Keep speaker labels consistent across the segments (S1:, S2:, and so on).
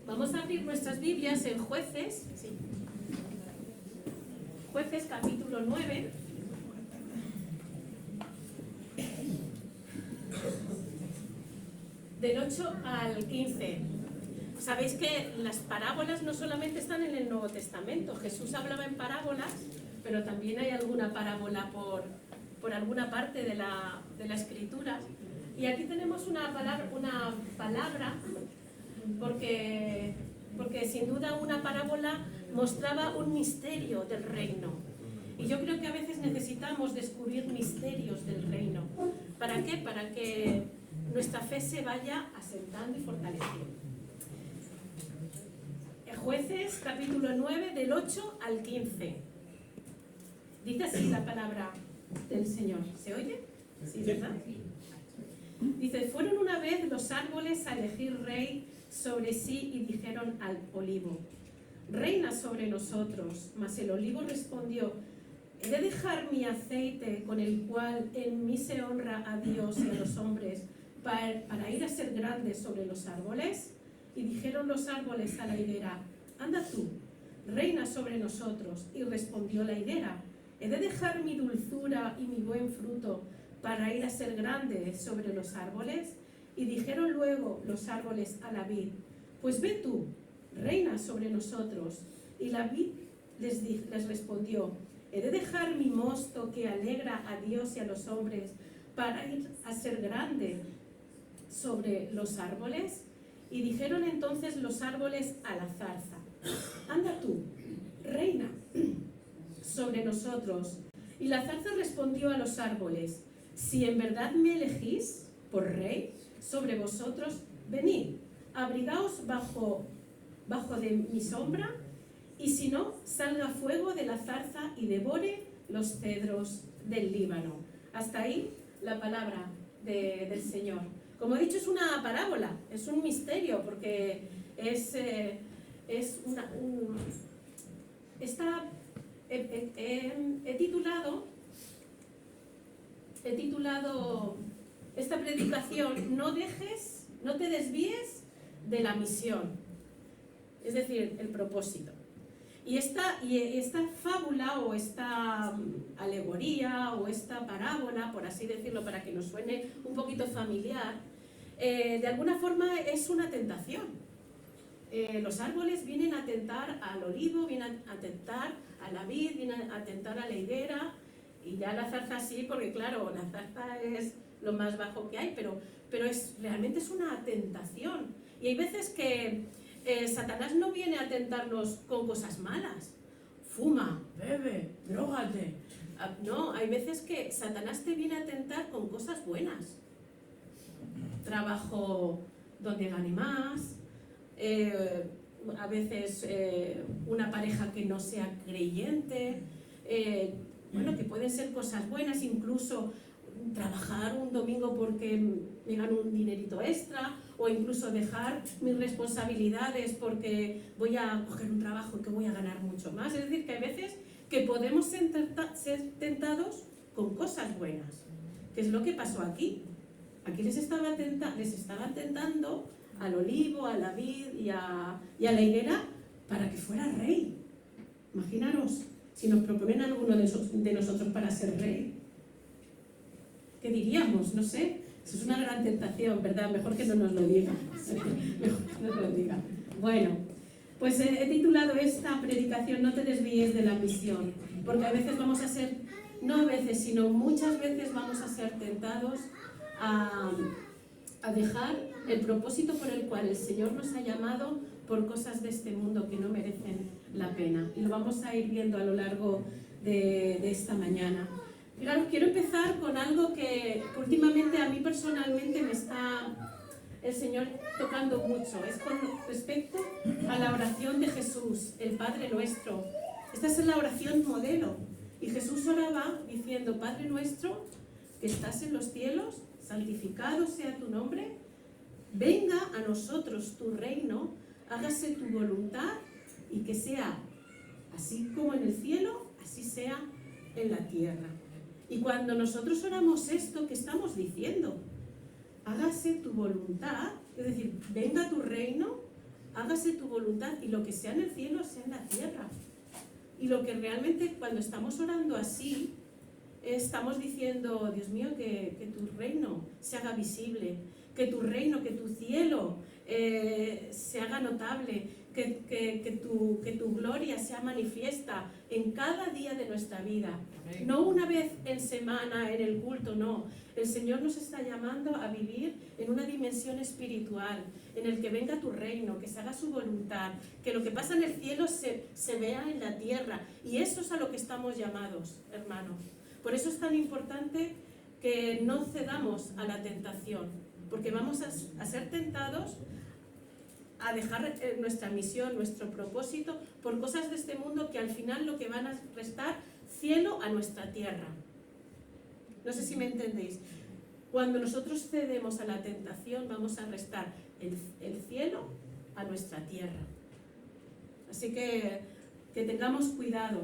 S1: Vamos a abrir nuestras Biblias en Jueces, Jueces capítulo 9. Del 8 al 15. Sabéis que las parábolas no solamente están en el Nuevo Testamento. Jesús hablaba en parábolas, pero también hay alguna parábola por alguna parte de la Escritura. Y aquí tenemos una palabra porque sin duda una parábola mostraba un misterio del reino. Y yo creo que a veces necesitamos descubrir misterios del reino. ¿Para qué? Para que nuestra fe se vaya asentando y fortaleciendo. Jueces, capítulo 9, del 8 al 15. Dice así la palabra del Señor. ¿Se oye? Sí, ¿verdad? Dice, fueron una vez los árboles a elegir rey sobre sí y dijeron al olivo, reina sobre nosotros. Mas el olivo respondió, ¿he de dejar mi aceite con el cual en mí se honra a Dios y a los hombres para ir a ser grande sobre los árboles? Y dijeron los árboles a la higuera, anda tú, reina sobre nosotros. Y respondió la higuera, ¿he de dejar mi dulzura y mi buen fruto para ir a ser grande sobre los árboles? Y dijeron luego los árboles a la vid, pues ve tú, reina sobre nosotros. Y la vid les respondió, ¿he de dejar mi mosto que alegra a Dios y a los hombres para ir a ser grande sobre los árboles? Y dijeron entonces los árboles a la zarza, anda tú, reina sobre nosotros. Y la zarza respondió a los árboles, si en verdad me elegís por rey sobre vosotros, venid, abrigaos bajo de mi sombra, y si no, salga fuego de la zarza y devore los cedros del Líbano. Hasta ahí la palabra del Señor. Como he dicho, es una parábola, es un misterio, porque he titulado esta predicación, no te desvíes de la misión, es decir, el propósito. Y esta fábula o esta alegoría o esta parábola, por así decirlo, para que nos suene un poquito familiar, de alguna forma es una tentación. Los árboles vienen a tentar al olivo, vienen a tentar a la vid, vienen a tentar a la higuera, y ya la zarza sí, porque claro, la zarza es lo más bajo que hay, pero realmente es una tentación. Y hay veces que Satanás no viene a tentarnos con cosas malas. Fuma, bebe, drógate. No, hay veces que Satanás te viene a tentar con cosas buenas. Trabajo donde gane más, a veces una pareja que no sea creyente, que pueden ser cosas buenas, incluso trabajar un domingo porque me gano un dinerito extra, o incluso dejar mis responsabilidades porque voy a coger un trabajo que voy a ganar mucho más. Es decir, que hay veces que podemos ser tentados con cosas buenas, que es lo que pasó aquí. Aquí les estaban tentando al olivo, a la vid y a la higuera para que fuera rey. Imaginaros, si nos proponen a alguno de nosotros para ser rey, ¿qué diríamos? No sé, eso es una gran tentación, ¿verdad? Mejor que no nos lo diga. Mejor que no nos lo diga. Bueno, pues he titulado esta predicación, no te desvíes de la misión, porque a veces vamos a ser, no a veces, sino muchas veces vamos a ser tentados a dejar el propósito por el cual el Señor nos ha llamado por cosas de este mundo que no merecen la pena. Y lo vamos a ir viendo a lo largo de esta mañana. Claro, quiero empezar con algo que últimamente a mí personalmente me está el Señor tocando mucho. Es con respecto a la oración de Jesús, el Padre Nuestro. Esta es la oración modelo. Y Jesús oraba diciendo, Padre Nuestro, que estás en los cielos, santificado sea tu nombre, venga a nosotros tu reino, hágase tu voluntad y que sea así como en el cielo, así sea en la tierra. Y cuando nosotros oramos esto, ¿qué estamos diciendo? Hágase tu voluntad, es decir, venga tu reino, hágase tu voluntad, y lo que sea en el cielo sea en la tierra. Y lo que realmente cuando estamos orando así, estamos diciendo, Dios mío, que tu reino se haga visible, que tu reino, que tu cielo se haga notable, que tu gloria sea manifiesta en cada día de nuestra vida. No una vez en semana, en el culto, no. El Señor nos está llamando a vivir en una dimensión espiritual, en el que venga tu reino, que se haga su voluntad, que lo que pasa en el cielo se vea en la tierra. Y eso es a lo que estamos llamados, hermanos. Por eso es tan importante que no cedamos a la tentación, porque vamos a ser tentados a dejar nuestra misión, nuestro propósito, por cosas de este mundo que al final lo que van a restar cielo a nuestra tierra. No sé si me entendéis. Cuando nosotros cedemos a la tentación, vamos a restar el cielo a nuestra tierra. Así que tengamos cuidado,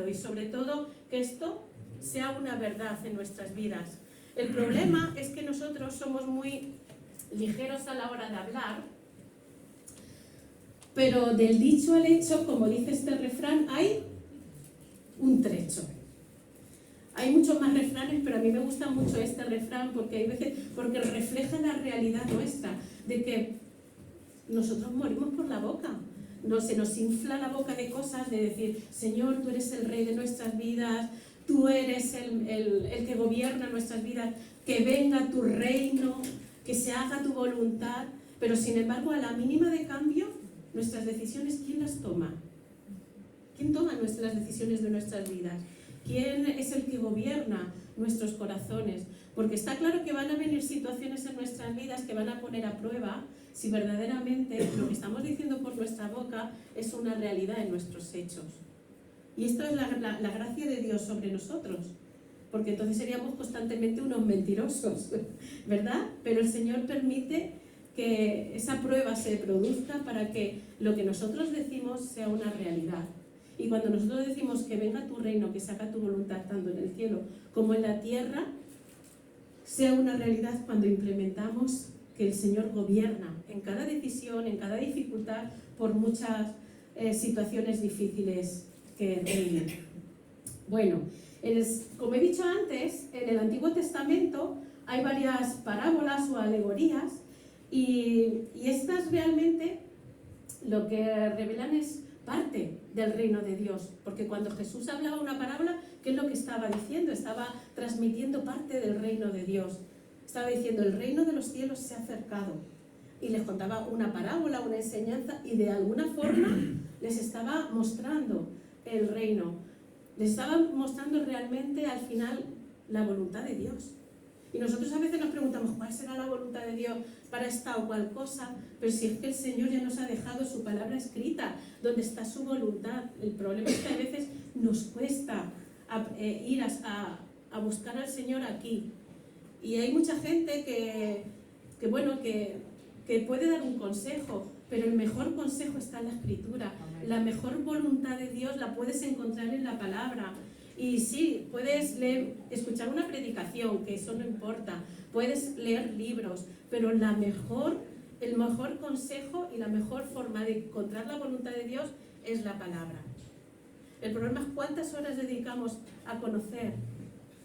S1: y sobre todo que esto sea una verdad en nuestras vidas. El problema es que nosotros somos muy ligeros a la hora de hablar, pero del dicho al hecho, como dice este refrán, hay un trecho. Hay muchos más refranes, pero a mí me gusta mucho este refrán porque refleja la realidad nuestra, de que nosotros morimos por la boca. No se nos infla la boca de cosas, de decir, Señor, tú eres el Rey de nuestras vidas, tú eres el que gobierna nuestras vidas, que venga tu reino, que se haga tu voluntad, pero sin embargo, a la mínima de cambio, nuestras decisiones, ¿quién las toma? ¿Quién toma las decisiones de nuestras vidas? ¿Quién es el que gobierna nuestros corazones? Porque está claro que van a venir situaciones en nuestras vidas que van a poner a prueba si verdaderamente lo que estamos diciendo por nuestra boca es una realidad en nuestros hechos. Y esto es la gracia de Dios sobre nosotros, porque entonces seríamos constantemente unos mentirosos, ¿verdad? Pero el Señor permite que esa prueba se produzca para que lo que nosotros decimos sea una realidad. Y cuando nosotros decimos que venga tu reino, que se haga tu voluntad tanto en el cielo como en la tierra, sea una realidad cuando implementamos que el Señor gobierna en cada decisión, en cada dificultad, por muchas situaciones difíciles que reinen. Bueno, como he dicho antes, en el Antiguo Testamento hay varias parábolas o alegorías y estas realmente lo que revelan es parte del reino de Dios, porque cuando Jesús hablaba una parábola, ¿qué es lo que estaba diciendo? Estaba transmitiendo parte del reino de Dios. Estaba diciendo, el reino de los cielos se ha acercado. Y les contaba una parábola, una enseñanza, y de alguna forma les estaba mostrando el reino. Les estaba mostrando realmente al final la voluntad de Dios. Y nosotros a veces nos preguntamos, ¿cuál será la voluntad de Dios para esta o cual cosa? Pero si es que el Señor ya nos ha dejado su palabra escrita, donde está su voluntad. El problema es que a veces nos cuesta ir a buscar al Señor aquí. Y hay mucha gente que puede dar un consejo, pero el mejor consejo está en la Escritura. La mejor voluntad de Dios la puedes encontrar en la palabra. Y sí, puedes escuchar una predicación, que eso no importa, puedes leer libros, pero el mejor consejo y la mejor forma de encontrar la voluntad de Dios es la palabra. El problema es cuántas horas dedicamos a conocer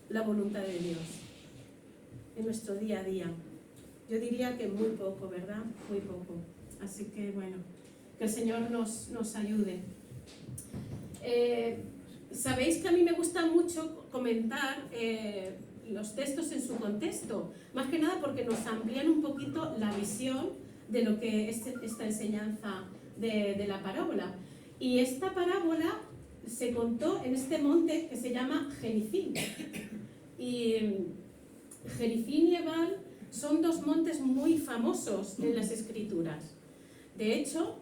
S1: la voluntad de Dios en nuestro día a día. Yo diría que muy poco, ¿verdad? Muy poco. Así que bueno, que el Señor nos ayude. Sabéis que a mí me gusta mucho comentar los textos en su contexto, más que nada porque nos amplían un poquito la visión de lo que es esta enseñanza de la parábola. Y esta parábola se contó en este monte que se llama Gerizim. Y Gerizim y Ebal son dos montes muy famosos en las Escrituras. De hecho,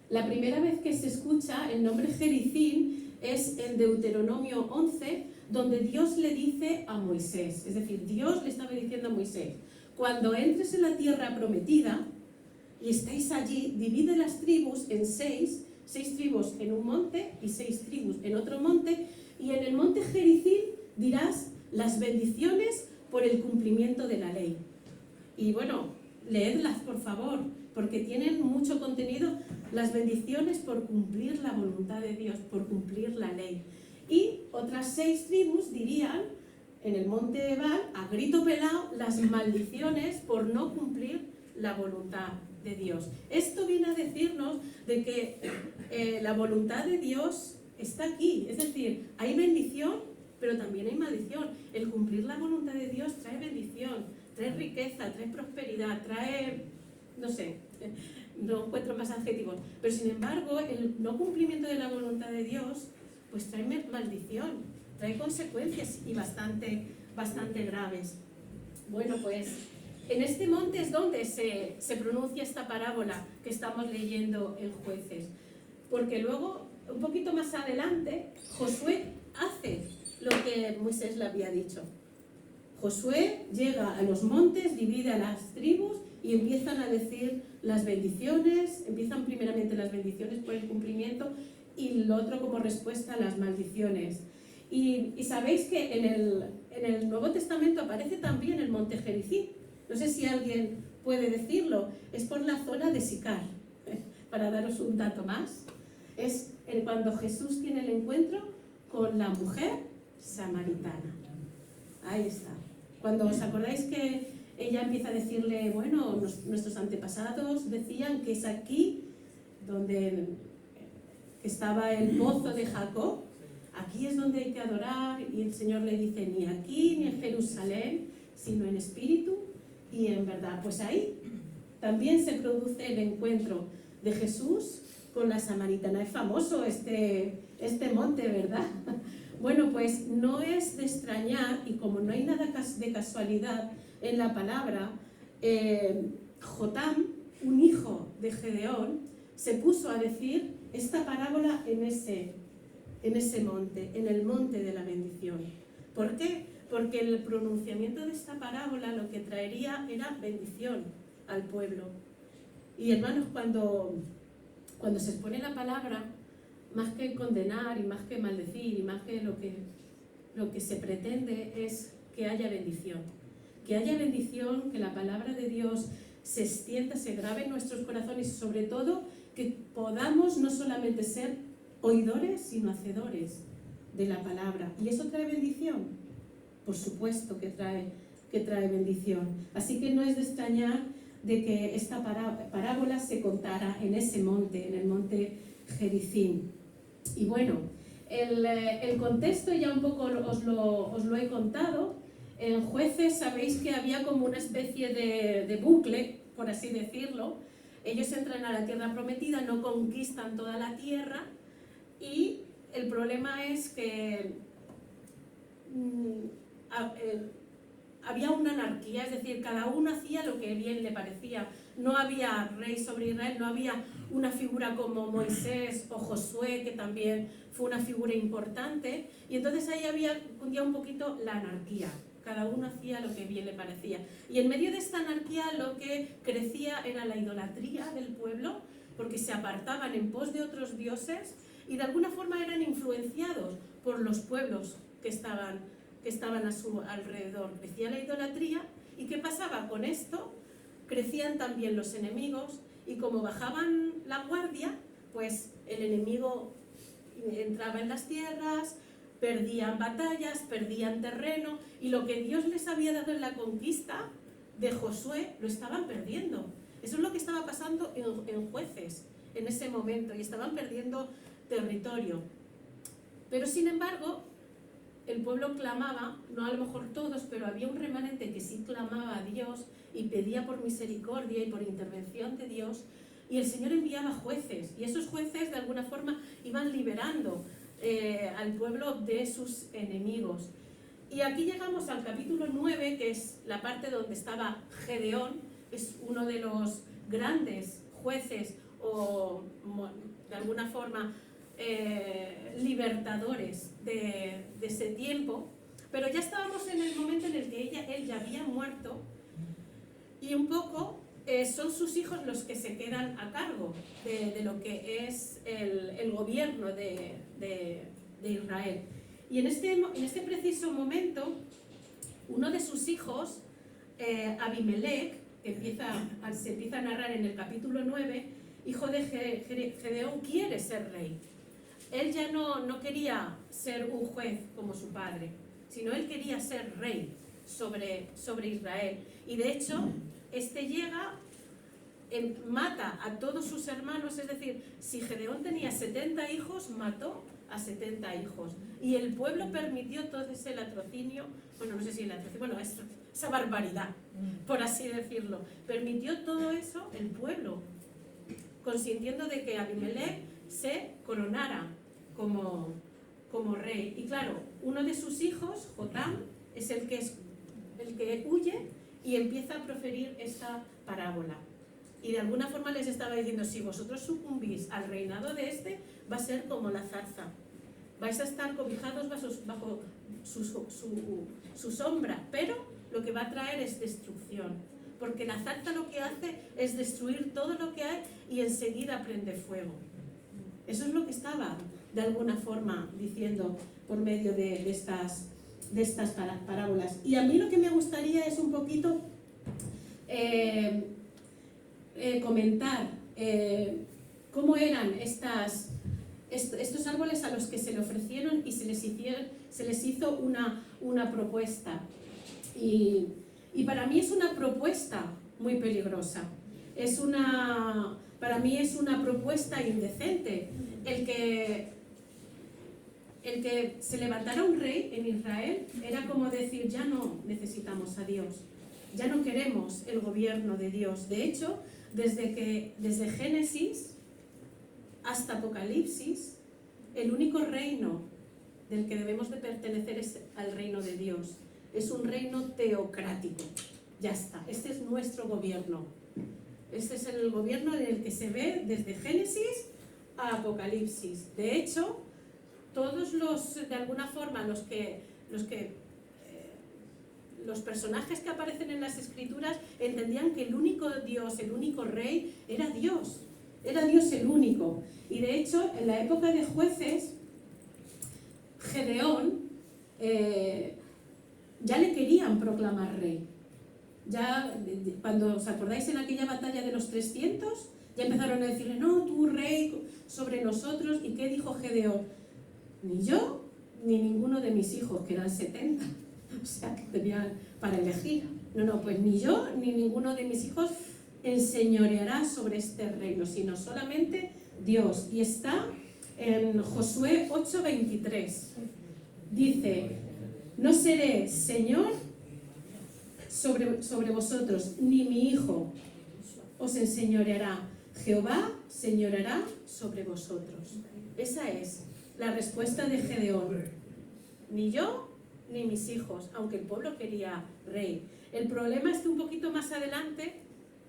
S1: la primera vez que se escucha el nombre Gerizim es en Deuteronomio 11, donde Dios le dice a Moisés, es decir, Dios le estaba diciendo a Moisés, cuando entres en la tierra prometida y estéis allí, divide las tribus en seis tribus en un monte y 6 tribus en otro monte, y en el monte Gerizim dirás las bendiciones por el cumplimiento de la ley. Y bueno, leedlas por favor, porque tienen mucho contenido, las bendiciones por cumplir la voluntad de Dios, por cumplir la ley. Y otras 6 tribus dirían, en el monte Ebal, a grito pelado, las maldiciones por no cumplir la voluntad de Dios. Esto viene a decirnos de que la voluntad de Dios está aquí, es decir, hay bendición, pero también hay maldición. El cumplir la voluntad de Dios trae bendición, trae riqueza, trae prosperidad, trae, no sé, no encuentro más adjetivos, pero sin embargo el no cumplimiento de la voluntad de Dios pues trae maldición, trae consecuencias y bastante graves. Bueno, pues en este monte es donde se pronuncia esta parábola que estamos leyendo en Jueces, porque luego, un poquito más adelante, Josué hace lo que Moisés le había dicho. Josué llega a los montes, divide a las tribus y empiezan a decir las bendiciones, empiezan primeramente las bendiciones por el cumplimiento y lo otro como respuesta a las maldiciones. Y sabéis que en el Nuevo Testamento aparece también el monte Gerizim. No sé si alguien puede decirlo, es por la zona de Sicar. Para daros un dato más, es cuando Jesús tiene el encuentro con la mujer samaritana. Ahí está. Cuando os acordáis que ella empieza a decirle, bueno, nuestros antepasados decían que es aquí donde estaba el pozo de Jacob, aquí es donde hay que adorar, y el Señor le dice, ni aquí ni en Jerusalén, sino en espíritu y en verdad. Pues ahí también se produce el encuentro de Jesús con la samaritana. Es famoso este monte, ¿verdad? Bueno, pues no es de extrañar, y como no hay nada de casualidad en la palabra, Jotam, un hijo de Gedeón, se puso a decir esta parábola en ese monte, en el monte de la bendición. ¿Por qué? Porque el pronunciamiento de esta parábola lo que traería era bendición al pueblo. Y hermanos, cuando se expone la palabra, más que condenar y más que maldecir y más que lo que se pretende es que haya bendición. Que haya bendición, que la palabra de Dios se extienda, se grabe en nuestros corazones y sobre todo que podamos no solamente ser oidores, sino hacedores de la palabra. ¿Y eso trae bendición? Por supuesto que trae bendición. Así que no es de extrañar de que esta parábola se contara en ese monte, en el monte Gerizim. Y bueno, el contexto ya un poco os lo he contado. En Jueces sabéis que había como una especie de bucle, por así decirlo. Ellos entran a la tierra prometida, no conquistan toda la tierra y el problema es que había una anarquía, es decir, cada uno hacía lo que bien le parecía. No había rey sobre Israel, no había una figura como Moisés o Josué, que también fue una figura importante, y entonces ahí había un poquito la anarquía. Cada uno hacía lo que bien le parecía. Y en medio de esta anarquía lo que crecía era la idolatría del pueblo, porque se apartaban en pos de otros dioses y de alguna forma eran influenciados por los pueblos que estaban a su alrededor. Crecía la idolatría, ¿y qué pasaba con esto? Crecían también los enemigos, y como bajaban la guardia, pues el enemigo entraba en las tierras, perdían batallas, perdían terreno, y lo que Dios les había dado en la conquista de Josué lo estaban perdiendo. Eso es lo que estaba pasando en Jueces en ese momento, y estaban perdiendo territorio. Pero sin embargo, el pueblo clamaba, no a lo mejor todos, pero había un remanente que sí clamaba a Dios y pedía por misericordia y por intervención de Dios, y el Señor enviaba jueces, y esos jueces de alguna forma iban liberando al pueblo de sus enemigos. Y aquí llegamos al capítulo 9, que es la parte donde estaba Gedeón, es uno de los grandes jueces o de alguna forma libertadores de ese tiempo, pero ya estábamos en el momento en el que él ya había muerto, y un poco son sus hijos los que se quedan a cargo de lo que es el gobierno de Israel. Y en este preciso momento, uno de sus hijos, Abimelech, se empieza a narrar en el capítulo 9, hijo de Gedeón, quiere ser rey. Él ya no quería ser un juez como su padre, sino él quería ser rey sobre Israel. Y de hecho, llega, mata a todos sus hermanos, es decir, si Gedeón tenía 70 hijos, mató a 70 hijos. Y el pueblo permitió todo ese latrocinio, bueno, no sé si el latrocinio, bueno, esa barbaridad, por así decirlo. Permitió todo eso el pueblo, consintiendo de que Abimelech se coronara como rey. Y claro, uno de sus hijos, Jotam, es el que huye y empieza a proferir esta parábola. Y de alguna forma les estaba diciendo, si vosotros sucumbís al reinado de va a ser como la zarza. Vais a estar cobijados bajo su sombra, pero lo que va a traer es destrucción. Porque la zarza lo que hace es destruir todo lo que hay y enseguida prende fuego. Eso es lo que estaba de alguna forma diciendo por medio de estas parábolas. Y a mí lo que me gustaría es un poquito comentar cómo eran estos árboles a los que se le ofrecieron y se les hizo una propuesta. Y para mí es una propuesta muy peligrosa. Para mí es una propuesta indecente. El que se levantara un rey en Israel era como decir, ya no necesitamos a Dios, ya no queremos el gobierno de Dios. De hecho, desde Génesis hasta Apocalipsis, el único reino del que debemos de pertenecer es al reino de Dios. Es un reino teocrático. Ya está, este es nuestro gobierno. Este es el gobierno en el que se ve desde Génesis a Apocalipsis. De hecho, todos de alguna forma, los personajes que aparecen en las escrituras entendían que el único Dios, el único rey, era Dios el único. Y de hecho, en la época de jueces, Gedeón ya le querían proclamar rey. Ya, cuando os acordáis en aquella batalla de los 300, ya empezaron a decirle, no, tú rey sobre nosotros. ¿Y qué dijo Gedeón? Ni yo, ni ninguno de mis hijos, que eran 70. O sea, que tenían para elegir. No, pues ni yo, ni ninguno de mis hijos enseñoreará sobre este reino, sino solamente Dios. Y está en Josué 8:23. Dice, no seré Señor sobre vosotros, ni mi hijo os enseñoreará. Jehová señoreará sobre vosotros. Esa es la respuesta de Gedeón. Ni yo, ni mis hijos, aunque el pueblo quería rey. El problema es que un poquito más adelante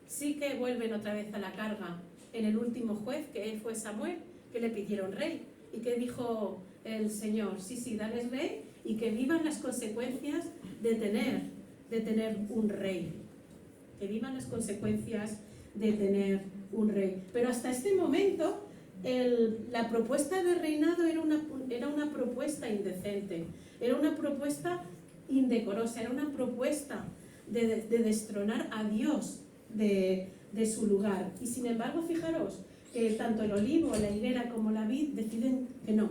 S1: sí que vuelven otra vez a la carga. En el último juez, que fue Samuel, que le pidieron rey. ¿Y qué dijo el Señor? Sí, dales rey y que vivan las consecuencias de tener un rey. Que vivan las consecuencias de tener un rey. Pero hasta este momento, la propuesta de reinado era una propuesta indecente, era una propuesta indecorosa, era una propuesta de destronar a Dios de su lugar. Y sin embargo, fijaros que tanto el olivo, la higuera como la vid deciden que no.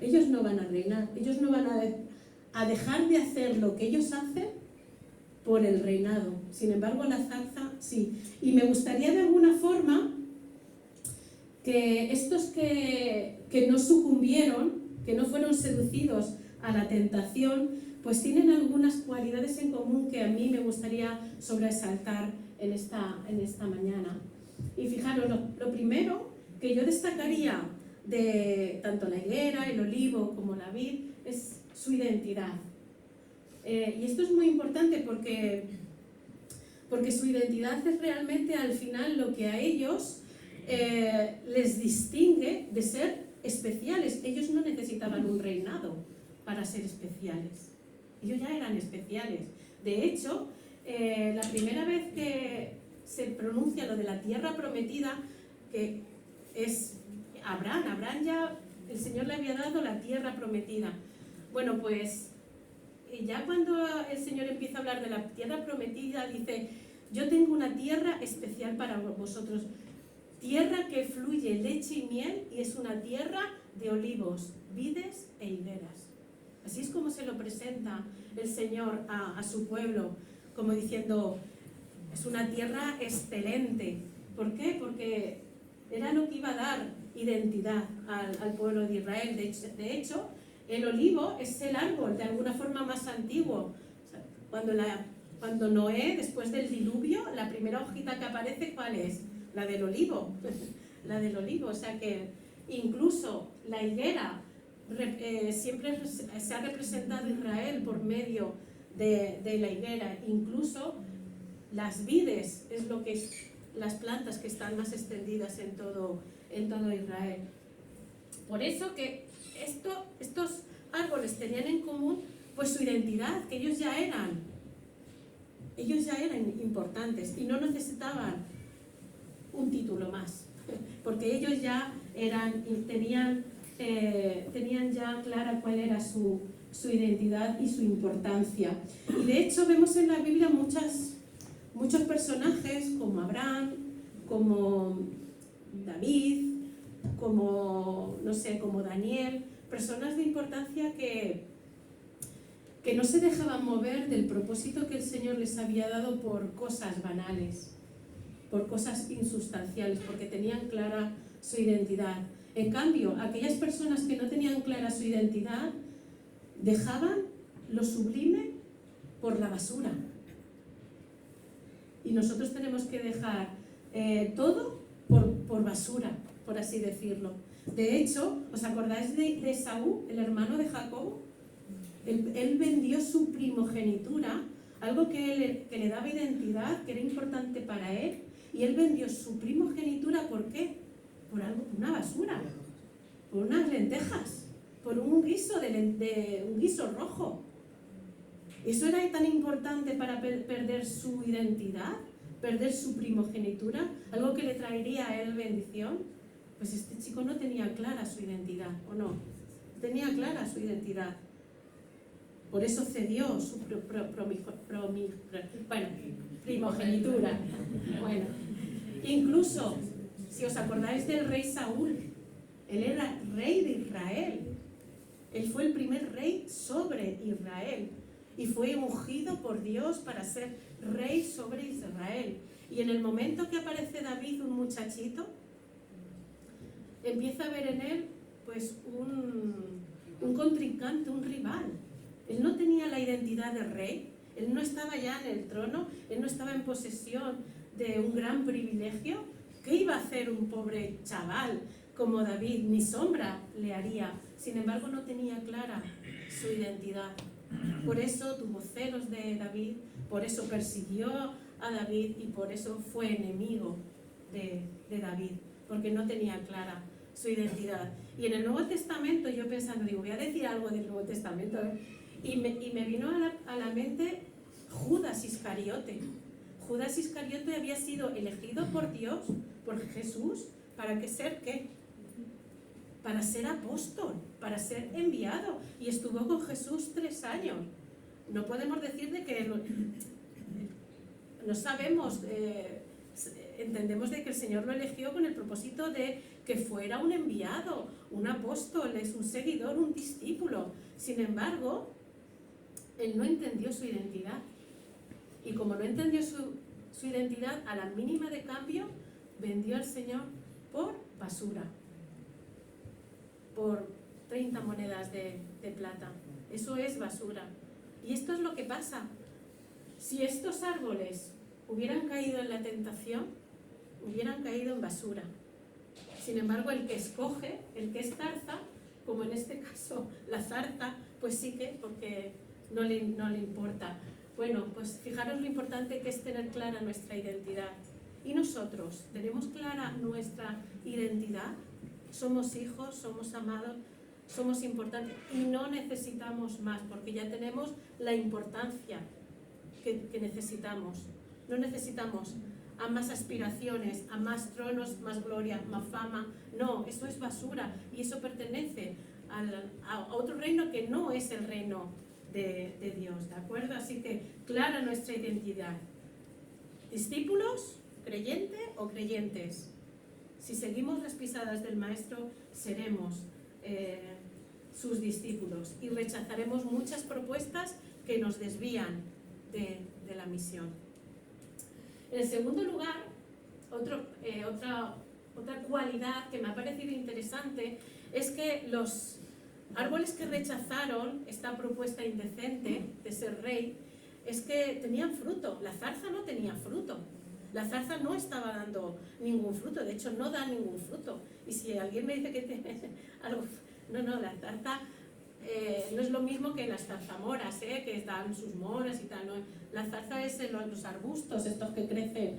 S1: Ellos no van a reinar, ellos no van a dejar de hacer lo que ellos hacen por el reinado. Sin embargo, la zarza sí. Y me gustaría de alguna forma que estos que no sucumbieron, que no fueron seducidos a la tentación, pues tienen algunas cualidades en común que a mí me gustaría sobresaltar en esta mañana. Y fijaros, lo primero que yo destacaría de tanto la higuera, el olivo como la vid es su identidad. Y esto es muy importante porque su identidad es realmente al final lo que a ellos les distingue de ser especiales. Ellos no necesitaban un reinado para ser especiales. Ellos ya eran especiales. De hecho, la primera vez que se pronuncia lo de la tierra prometida, que es Abraham ya el Señor le había dado la tierra prometida. Bueno, pues ya cuando el Señor empieza a hablar de la tierra prometida, dice, yo tengo una tierra especial para vosotros, tierra que fluye leche y miel, y es una tierra de olivos, vides e higueras. Así es como se lo presenta el Señor a su pueblo, como diciendo, es una tierra excelente. ¿Por qué? Porque era lo que iba a dar identidad al pueblo de Israel. De hecho, el olivo es el árbol de alguna forma más antiguo. O sea, cuando Noé, después del diluvio, la primera hojita que aparece, ¿cuál es? La del olivo. La del olivo. O sea que incluso la higuera, siempre se ha representado Israel por medio de la higuera. Incluso las vides es lo que es las plantas que están más extendidas en todo Israel. Por eso que estos árboles tenían en común pues su identidad, que ellos ya eran importantes y no necesitaban un título más, porque ellos ya tenían ya clara cuál era su identidad y su importancia. Y de hecho vemos en la Biblia muchos personajes como Abraham, como David, como Daniel, personas de importancia que no se dejaban mover del propósito que el Señor les había dado por cosas banales, por cosas insustanciales, porque tenían clara su identidad. En cambio, aquellas personas que no tenían clara su identidad dejaban lo sublime por la basura. Y nosotros tenemos que dejar todo por basura, por así decirlo. De hecho, ¿os acordáis de Esaú, el hermano de Jacob? Él vendió su primogenitura, algo que le daba identidad, que era importante para él, y él vendió su primogenitura, ¿por qué? Por una basura, por unas lentejas, por un guiso un guiso rojo. ¿Eso era tan importante para perder su identidad? ¿Perder su primogenitura? ¿Algo que le traería a él bendición? Pues este chico no tenía clara su identidad, ¿o no? Tenía clara su identidad. Por eso cedió su primogenitura. Bueno, incluso, si os acordáis del rey Saúl, él era rey de Israel. Él fue el primer rey sobre Israel y fue ungido por Dios para ser rey sobre Israel. Y en el momento que aparece David, un muchachito, empieza a ver en él pues un contrincante, un rival. Él no tenía la identidad de rey, él no estaba ya en el trono, él no estaba en posesión de un gran privilegio. ¿Qué iba a hacer un pobre chaval como David? Ni sombra le haría. Sin embargo, no tenía clara su identidad. Por eso tuvo celos de David, por eso persiguió a David y por eso fue enemigo de David, porque no tenía clara su identidad. Y en el Nuevo Testamento, yo pensando, voy a decir algo del Nuevo Testamento, y me vino a la mente Judas Iscariote. Judas Iscariote había sido elegido por Dios, por Jesús, ¿para ser qué? Para ser apóstol, para ser enviado, y estuvo con Jesús 3 años. No podemos decir de que no sabemos, entendemos de que el Señor lo eligió con el propósito de que fuera un enviado, un apóstol, es un seguidor, un discípulo. Sin embargo, él no entendió su identidad, y como no entendió su identidad, a la mínima de cambio vendió al Señor por basura, por 30 monedas de plata. Eso es basura. Y esto es lo que pasa. Si estos árboles hubieran caído en la tentación, hubieran caído en basura. Sin embargo, el que escoge, el que es zarza, como en este caso la zarza, pues sí que, porque no le importa. Bueno, pues fijaros lo importante que es tener clara nuestra identidad. ¿Y nosotros? ¿Tenemos clara nuestra identidad? Somos hijos, somos amados, somos importantes y no necesitamos más, porque ya tenemos la importancia que necesitamos. No necesitamos a más aspiraciones, a más tronos, más gloria, más fama. No, eso es basura y eso pertenece a otro reino que no es el reino de Dios, ¿de acuerdo? Así que clara nuestra identidad. discípulos, creyente o creyentes. Si seguimos las pisadas del Maestro, seremos sus discípulos y rechazaremos muchas propuestas que nos desvían de la misión. En segundo lugar, otra cualidad que me ha parecido interesante es que los árboles que rechazaron esta propuesta indecente de ser rey es que tenían fruto. La zarza no tenía fruto. La zarza no estaba dando ningún fruto, de hecho no da ningún fruto. Y si alguien me dice que tiene algo... No, la zarza no es lo mismo que las zarzamoras, que dan sus moras y tal. ¿No? La zarza es los arbustos, estos que crecen,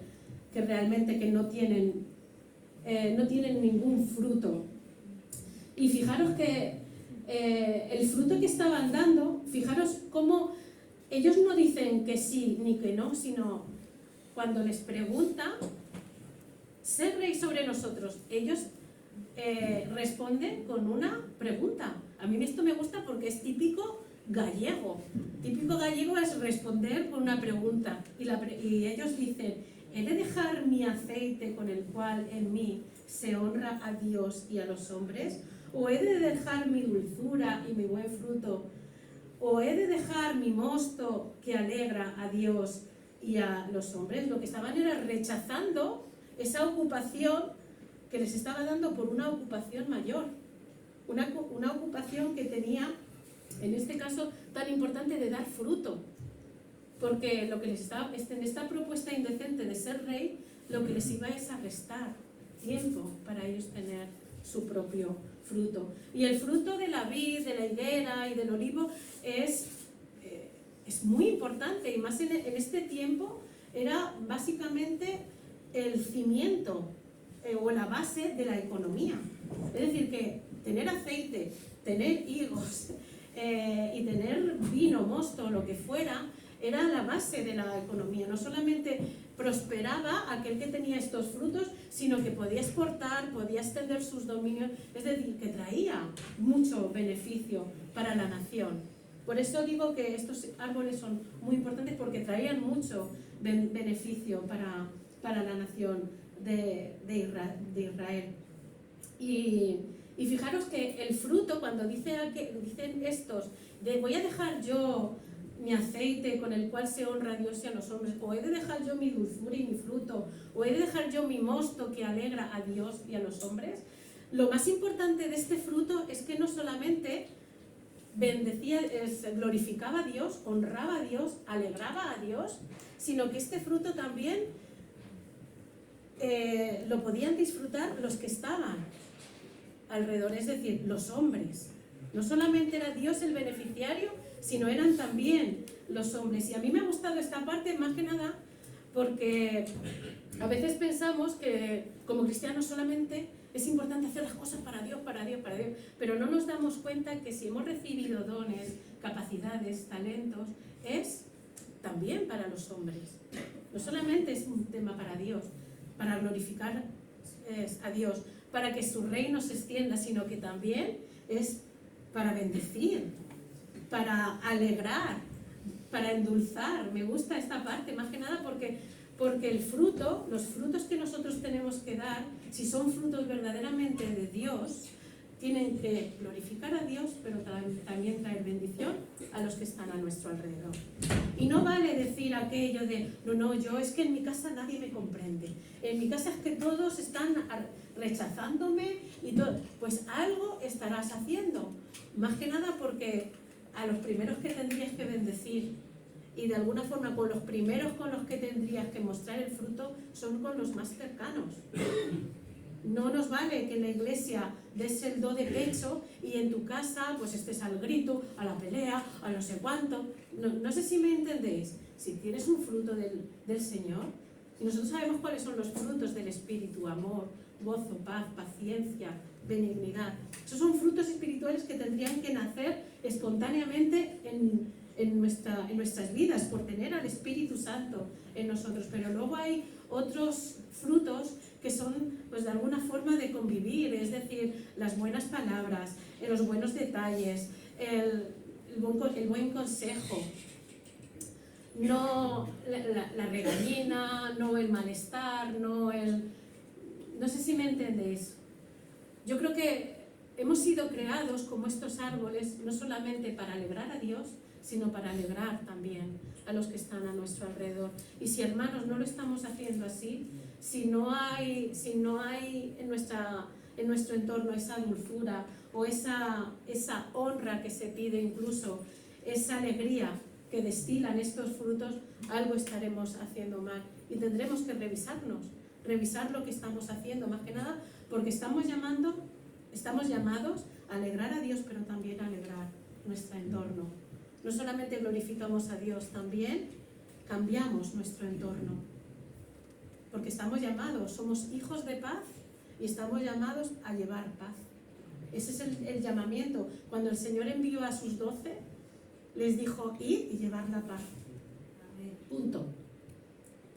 S1: que realmente que no tienen ningún fruto. Y fijaros que el fruto que estaban dando, fijaros cómo ellos no dicen que sí ni que no, sino cuando les pregunta, ser rey sobre nosotros, ellos responden con una pregunta. A mí esto me gusta porque es típico gallego. Típico gallego es responder con una pregunta. Y ellos dicen, ¿he de dejar mi aceite con el cual en mí se honra a Dios y a los hombres? ¿O he de dejar mi dulzura y mi buen fruto? ¿O he de dejar mi mosto que alegra a Dios y a los hombres? Lo que estaban era rechazando esa ocupación que les estaba dando por una ocupación mayor. Una ocupación que tenía, en este caso, tan importante de dar fruto. Porque lo que les estaba, en esta propuesta indecente de ser rey, lo que les iba es a restar tiempo para ellos tener su propio fruto. Y el fruto de la vid, de la higuera y del olivo es muy importante, y más en este tiempo era básicamente el cimiento o la base de la economía. Es decir, que tener aceite, tener higos y tener vino, mosto, lo que fuera, era la base de la economía. No solamente prosperaba aquel que tenía estos frutos, sino que podía exportar, podía extender sus dominios, es decir, que traía mucho beneficio para la nación. Por eso digo que estos árboles son muy importantes, porque traían mucho beneficio para la nación de Israel. Y fijaros que el fruto, cuando dicen estos, de voy a dejar yo mi aceite con el cual se honra a Dios y a los hombres, o he de dejar yo mi dulzura y mi fruto, o he de dejar yo mi mosto que alegra a Dios y a los hombres, lo más importante de este fruto es que no solamente glorificaba a Dios, honraba a Dios, alegraba a Dios, sino que este fruto también lo podían disfrutar los que estaban alrededor, es decir, los hombres. No solamente era Dios el beneficiario, sino eran también los hombres. Y a mí me ha gustado esta parte más que nada porque a veces pensamos que como cristianos solamente es importante hacer las cosas para Dios, pero no nos damos cuenta que si hemos recibido dones, capacidades, talentos, es también para los hombres. No solamente es un tema para Dios, para glorificar a Dios, para que su reino se extienda, sino que también es para bendecir, para alegrar, para endulzar. Me gusta esta parte, más que nada porque el fruto, los frutos que nosotros tenemos que dar, si son frutos verdaderamente de Dios, tienen que glorificar a Dios, pero también traer bendición a los que están a nuestro alrededor. Y no vale decir aquello de, no, yo es que en mi casa nadie me comprende, en mi casa es que todos están rechazándome y todo. Pues algo estarás haciendo, más que nada porque a los primeros que tendrías que bendecir y de alguna forma con los primeros con los que tendrías que mostrar el fruto son con los más cercanos. No nos vale que en la iglesia des el do de pecho y en tu casa pues estés al grito, a la pelea, a no sé cuánto. No sé si me entendéis. Si tienes un fruto del Señor, y nosotros sabemos cuáles son los frutos del Espíritu: amor, gozo, paz, paciencia, benignidad. Esos son frutos espirituales que tendrían que nacer espontáneamente en nuestras vidas por tener al Espíritu Santo en nosotros. Pero luego hay otros frutos que son pues de alguna forma de convivir, es decir, las buenas palabras, los buenos detalles, el buen consejo. no la regañina, no el malestar, no el... No sé si me entendéis. Yo creo que hemos sido creados como estos árboles, no solamente para alegrar a Dios, sino para alegrar también a los que están a nuestro alrededor. Y si, hermanos, no lo estamos haciendo así, si no hay en nuestro entorno esa dulzura o esa honra que se pide, incluso esa alegría que destilan estos frutos, algo estaremos haciendo mal. Y tendremos que revisar lo que estamos haciendo, más que nada, porque estamos llamados a alegrar a Dios, pero también a alegrar nuestro entorno. No solamente glorificamos a Dios, también cambiamos nuestro entorno. Porque estamos llamados, somos hijos de paz y estamos llamados a llevar paz. Ese es el llamamiento. Cuando el Señor envió a sus 12, les dijo, id y llevar la paz. Punto.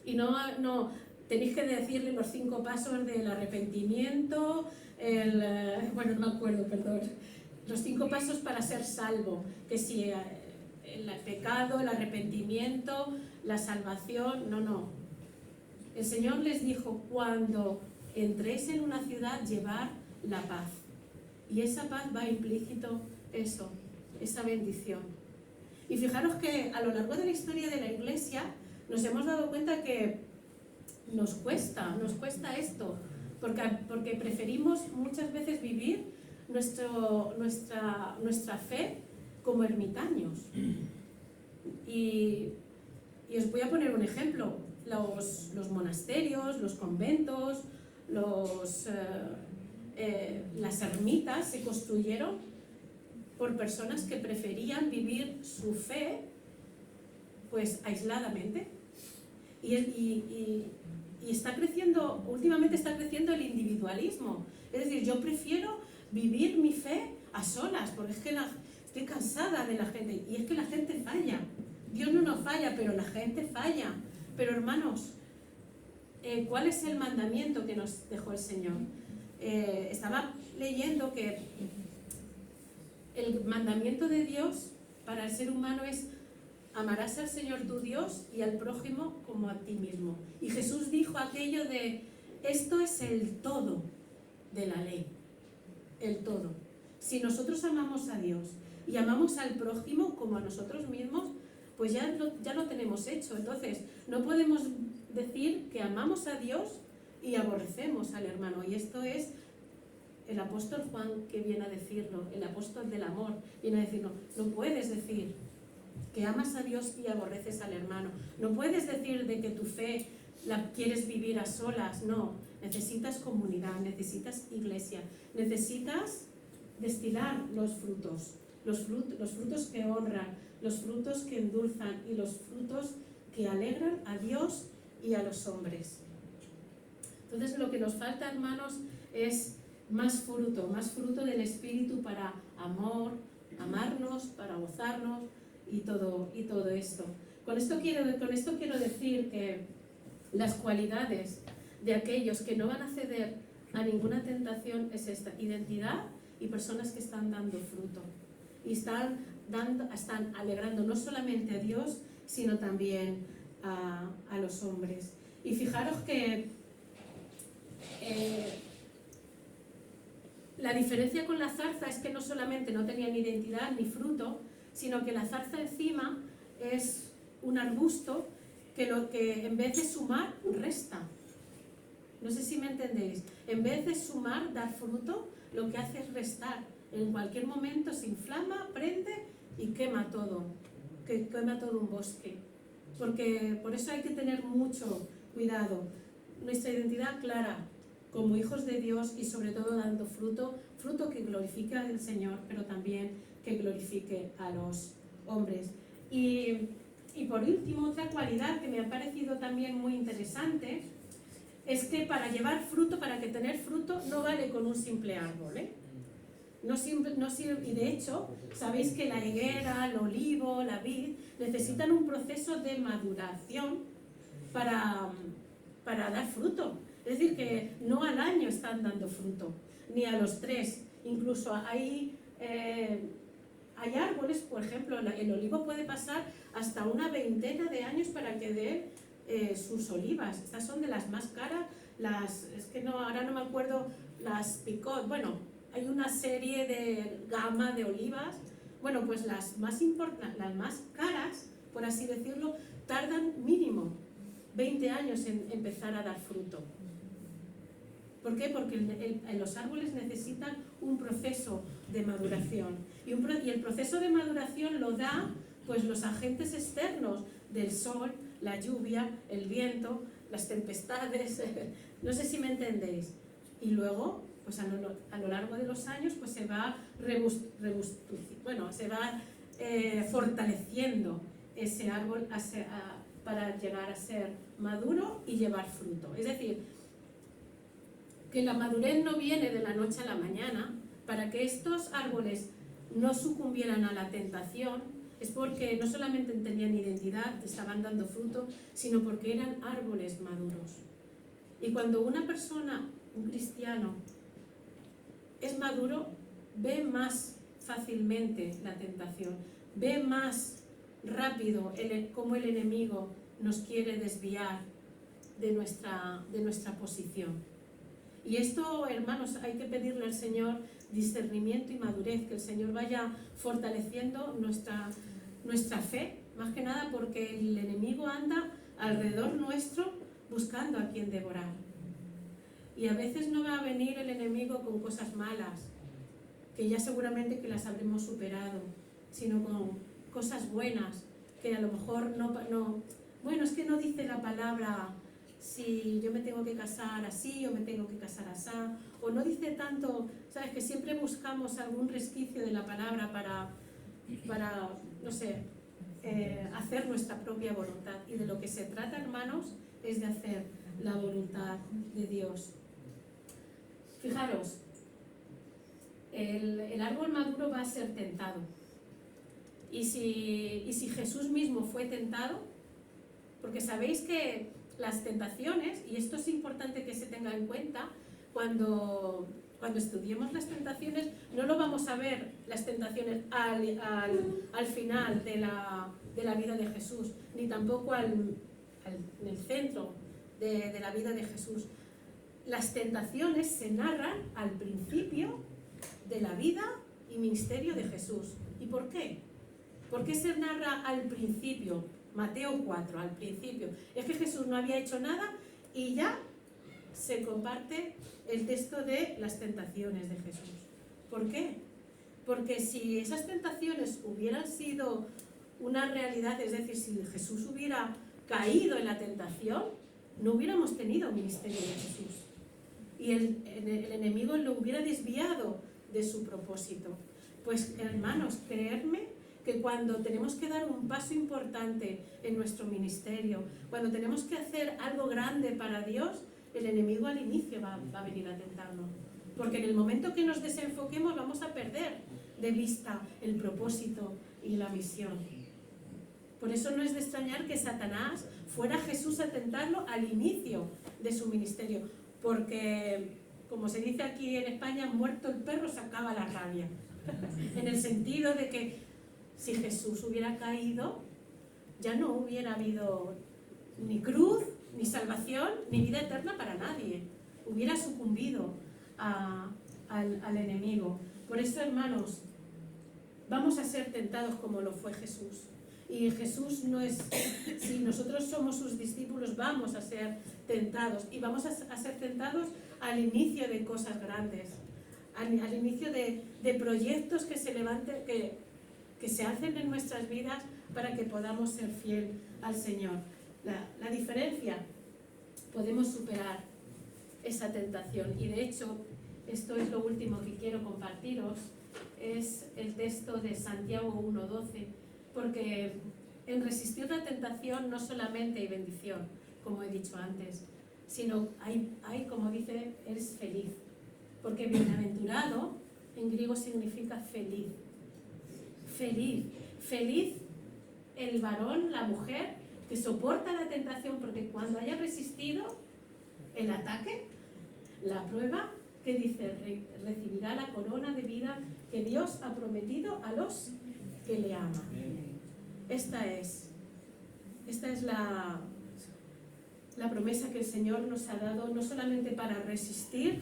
S1: Y no tenéis que decirle los 5 pasos del arrepentimiento, bueno, no me acuerdo, perdón. Los 5 pasos para ser salvo, que si el pecado, el arrepentimiento, la salvación, no. El Señor les dijo, cuando entréis en una ciudad, llevar la paz. Y esa paz va implícito eso, esa bendición. Y fijaros que a lo largo de la historia de la Iglesia nos hemos dado cuenta que nos cuesta esto, porque preferimos muchas veces vivir nuestra fe como ermitaños. Y os voy a poner un ejemplo. Los monasterios, los conventos, las ermitas se construyeron por personas que preferían vivir su fe pues aisladamente. Y está creciendo, últimamente está creciendo el individualismo. Es decir, yo prefiero vivir mi fe a solas, porque es que estoy cansada de la gente. Y es que la gente falla. Dios no nos falla, pero la gente falla. Pero hermanos, ¿cuál es el mandamiento que nos dejó el Señor? Estaba leyendo que el mandamiento de Dios para el ser humano es: amarás al Señor tu Dios y al prójimo como a ti mismo. Y Jesús dijo aquello de: esto es el todo de la ley. El todo. Si nosotros amamos a Dios y amamos al prójimo como a nosotros mismos, pues ya lo tenemos hecho. Entonces, no podemos decir que amamos a Dios y aborrecemos al hermano. Y esto es el apóstol Juan que viene a decirlo, el apóstol del amor, viene a decirlo. No puedes decir que amas a Dios y aborreces al hermano. No puedes decir de que tu fe la quieres vivir a solas. No, necesitas comunidad, necesitas iglesia, necesitas destilar los frutos que honran, los frutos que endulzan y los frutos que alegran a Dios y a los hombres. Entonces, lo que nos falta, hermanos, es más fruto del Espíritu para amarnos, para gozarnos y todo esto. Con esto quiero decir que las cualidades de aquellos que no van a ceder a ninguna tentación es esta: identidad y personas que están dando fruto. Y están alegrando no solamente a Dios, sino también a los hombres. Y fijaros que la diferencia con la zarza es que no solamente no tenían identidad ni fruto, sino que la zarza encima es un arbusto que en vez de sumar, resta. No sé si me entendéis. En vez de sumar, dar fruto, lo que hace es restar. En cualquier momento se inflama, prende y quema todo un bosque. Porque por eso hay que tener mucho cuidado. Nuestra identidad clara como hijos de Dios y sobre todo dando fruto que glorifique al Señor, pero también que glorifique a los hombres. Y por último, otra cualidad que me ha parecido también muy interesante es que para llevar fruto, para que tener fruto, no vale con un simple árbol, ¿eh? No sirve, y de hecho, sabéis que la higuera, el olivo, la vid necesitan un proceso de maduración para dar fruto. Es decir, que no al año están dando fruto, ni a los 3. Incluso hay hay árboles, por ejemplo, el olivo puede pasar hasta una 20 de años para que dé sus olivas. Estas son de las más caras, es que no, ahora no me acuerdo, las picot, bueno, hay una serie de gama de olivas, bueno, pues las más caras, por así decirlo, tardan mínimo 20 años en empezar a dar fruto. ¿Por qué? Porque los árboles necesitan un proceso de maduración. Y el proceso de maduración lo da pues, los agentes externos del sol, la lluvia, el viento, las tempestades, no sé si me entendéis. Y luego, pues a lo largo de los años, pues se va fortaleciendo ese árbol para llegar a ser maduro y llevar fruto. Es decir, que la madurez no viene de la noche a la mañana. Para que estos árboles no sucumbieran a la tentación, es porque no solamente tenían identidad, estaban dando fruto, sino porque eran árboles maduros. Y cuando una persona, un cristiano, es maduro, ve más fácilmente la tentación, ve más rápido cómo el enemigo nos quiere desviar de nuestra posición. Y esto, hermanos, hay que pedirle al Señor discernimiento y madurez, que el Señor vaya fortaleciendo nuestra fe, más que nada porque el enemigo anda alrededor nuestro buscando a quien devorar. Y a veces no va a venir el enemigo con cosas malas, que ya seguramente que las habremos superado, sino con cosas buenas, que a lo mejor bueno, es que no dice la palabra si yo me tengo que casar así o me tengo que casar así, o no dice tanto, sabes, que siempre buscamos algún resquicio de la palabra para no sé, hacer nuestra propia voluntad. Y de lo que se trata, hermanos, es de hacer la voluntad de Dios. Fijaros, el árbol maduro va a ser tentado. Y si Jesús mismo fue tentado, porque sabéis que las tentaciones, y esto es importante que se tenga en cuenta, cuando estudiemos las tentaciones, no lo vamos a ver las tentaciones al final de la vida de Jesús, ni tampoco en el centro de la vida de Jesús. Las tentaciones se narran al principio de la vida y ministerio de Jesús. ¿Y por qué? ¿Por qué se narra al principio? Mateo 4, al principio. Es que Jesús no había hecho nada y ya se comparte el texto de las tentaciones de Jesús. ¿Por qué? Porque si esas tentaciones hubieran sido una realidad, es decir, si Jesús hubiera caído en la tentación, no hubiéramos tenido ministerio de Jesús. Y el enemigo lo hubiera desviado de su propósito. Pues, hermanos, creedme que cuando tenemos que dar un paso importante en nuestro ministerio, cuando tenemos que hacer algo grande para Dios, el enemigo al inicio va a venir a tentarnos. Porque en el momento que nos desenfoquemos vamos a perder de vista el propósito y la misión. Por eso no es de extrañar que Satanás fuera Jesús a tentarlo al inicio de su ministerio. Porque, como se dice aquí en España, muerto el perro se acaba la rabia. En el sentido de que si Jesús hubiera caído, ya no hubiera habido ni cruz, ni salvación, ni vida eterna para nadie. Hubiera sucumbido al enemigo. Por eso, hermanos, vamos a ser tentados como lo fue Jesús. Y Jesús no es, si nosotros somos sus discípulos, vamos a ser tentados. Y vamos a ser tentados al inicio de cosas grandes, al inicio de proyectos que se levanten, que se hacen en nuestras vidas para que podamos ser fiel al Señor. La diferencia, podemos superar esa tentación. Y de hecho, esto es lo último que quiero compartiros, es el texto de Santiago 1:12, porque en resistir la tentación no solamente hay bendición, como he dicho antes, sino hay como dice, eres feliz. Porque bienaventurado en griego significa feliz. Feliz el varón, la mujer, que soporta la tentación, porque cuando haya resistido el ataque, la prueba, que dice, recibirá la corona de vida que Dios ha prometido a los que le ama. Esta es la promesa que el Señor nos ha dado, no solamente para resistir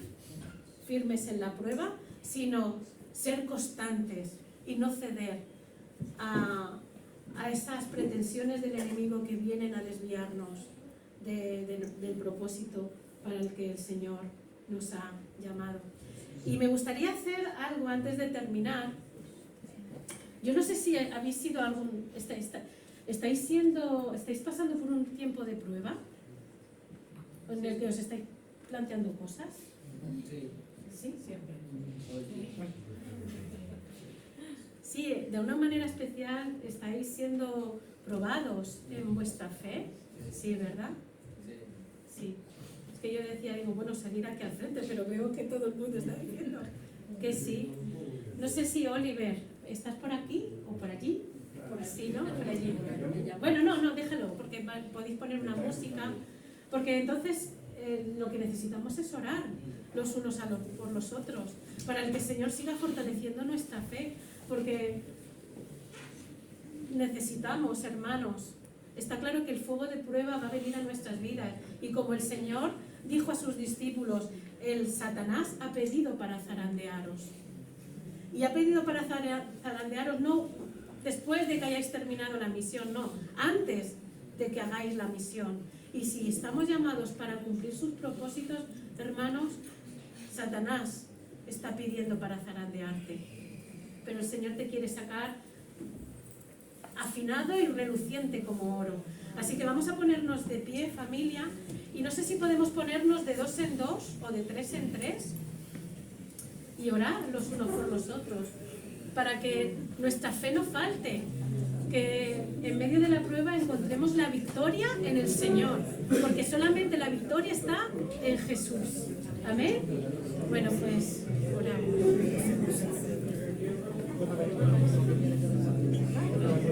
S1: firmes en la prueba, sino ser constantes y no ceder a esas pretensiones del enemigo que vienen a desviarnos del propósito para el que el Señor nos ha llamado. Y me gustaría hacer algo antes de terminar. Yo no sé si habéis sido estáis pasando por un tiempo de prueba en el que os estáis planteando cosas. Sí, siempre. Sí, de una manera especial estáis siendo probados en vuestra fe. Sí, ¿verdad? Sí. Es que yo decía, bueno, salir aquí al frente, pero veo que todo el mundo está diciendo que sí. No sé si, Oliver, ¿estás por aquí o por allí? Sí, ¿no? Por allí. Bueno, no, déjalo, porque podéis poner una música. Porque entonces lo que necesitamos es orar los unos por los otros, para que el Señor siga fortaleciendo nuestra fe. Porque necesitamos, hermanos. Está claro que el fuego de prueba va a venir a nuestras vidas. Y como el Señor dijo a sus discípulos, el Satanás ha pedido para zarandearos. Y ha pedido para zarandearos no después de que hayáis terminado la misión, no, antes de que hagáis la misión. Y si estamos llamados para cumplir sus propósitos, hermanos, Satanás está pidiendo para zarandearte. Pero el Señor te quiere sacar afinado y reluciente como oro. Así que vamos a ponernos de pie, familia, y no sé si podemos ponernos de 2 en 2 o de 3 en 3 y orar los unos por los otros, para que nuestra fe no falte, que en medio de la prueba encontremos la victoria en el Señor, porque solamente la victoria está en Jesús. Amén. Bueno, pues oramos.